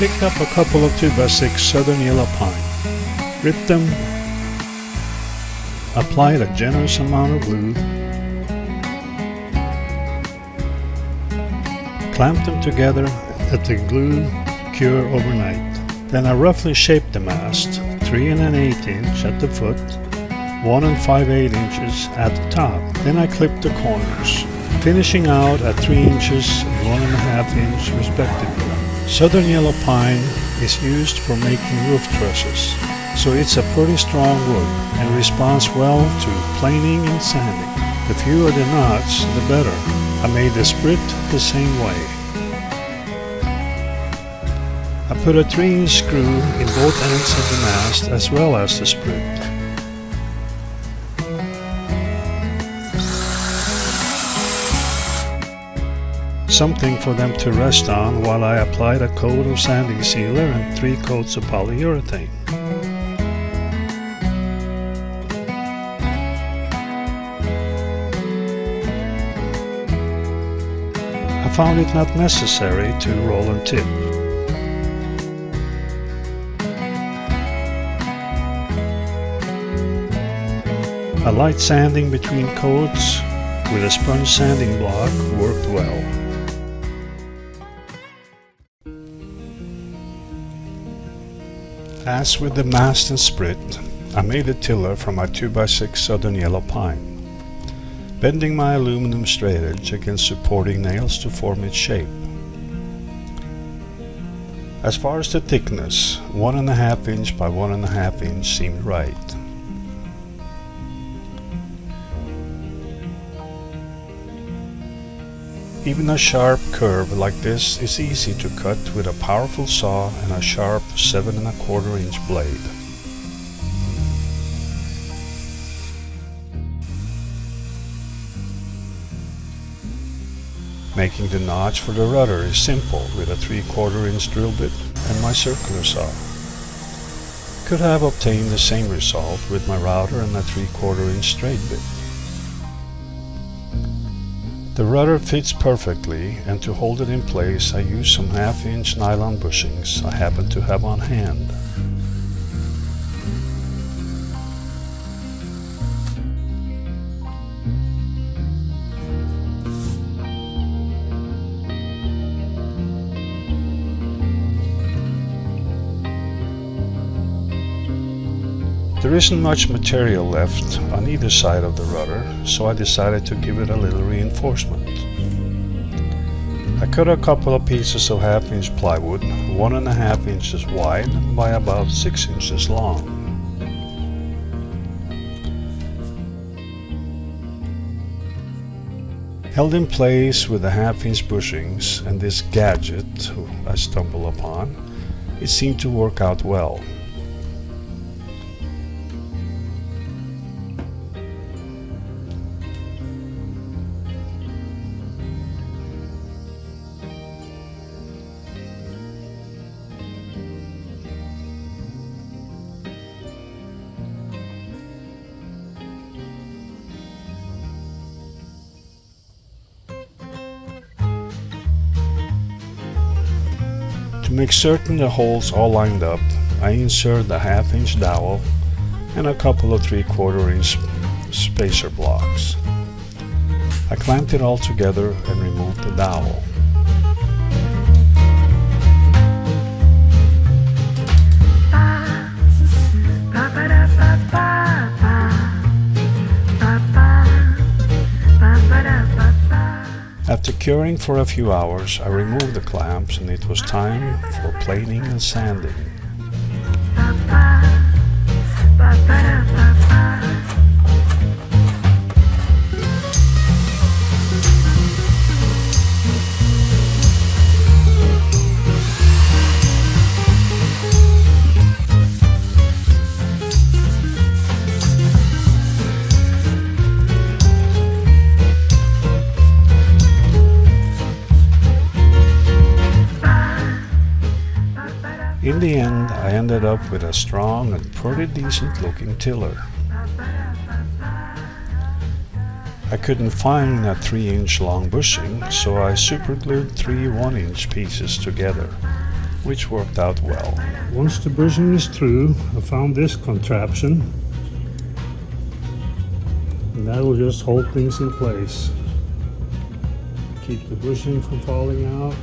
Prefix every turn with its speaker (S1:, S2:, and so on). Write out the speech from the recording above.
S1: picked up a couple of 2x6 southern yellow pine, ripped them, applied a generous amount of glue, clamped them together, let the glue cure overnight. Then I roughly shaped the mast, 3 1/8 inch at the foot, 1 5/8 inches at the top. Then I clipped the corners, finishing out at 3 inches and 1 1/2 inch respectively. Southern yellow pine is used for making roof trusses, so it's a pretty strong wood and responds well to planing and sanding. The fewer the knots, the better. I made the sprit the same way. I put a 3-inch screw in both ends of the mast as well as the sprit. Something for them to rest on while I applied a coat of sanding sealer and 3 coats of polyurethane. I found it not necessary to roll and tip. A light sanding between coats with a sponge sanding block worked well. As with the mast and sprit, I made a tiller from my 2x6 southern yellow pine, bending my aluminum straight edge against supporting nails to form its shape. As far as the thickness, 1 1/2 inch by 1 1/2 inch seemed right. Even a sharp curve like this is easy to cut with a powerful saw and a sharp 7 1/4 inch blade. Making the notch for the rudder is simple with a 3/4 inch drill bit and my circular saw. Could have obtained the same result with my router and a 3/4 inch straight bit. The rudder fits perfectly, and to hold it in place I use some 1/2 inch nylon bushings I happen to have on hand. There isn't much material left on either side of the rudder, so I decided to give it a little reinforcement. I cut a couple of pieces of 1/2 inch plywood, 1 1/2 inches wide by about 6 inches long. Held in place with the 1/2 inch bushings and this gadget I stumbled upon, it seemed to work out well. To make certain the holes all lined up, I insert the 1/2 inch dowel and a couple of 3/4 inch spacer blocks. I clamped it all together and removed the dowel. After curing for a few hours, I removed the clamps and it was time for planing and sanding. In the end, I ended up with a strong and pretty decent looking tiller. I couldn't find a 3-inch long bushing, so I superglued 3 1-inch pieces together.
S2: which worked out well.
S1: Once the bushing is through, I found this contraption, and that'll just hold things in place. Keep the bushing from falling out.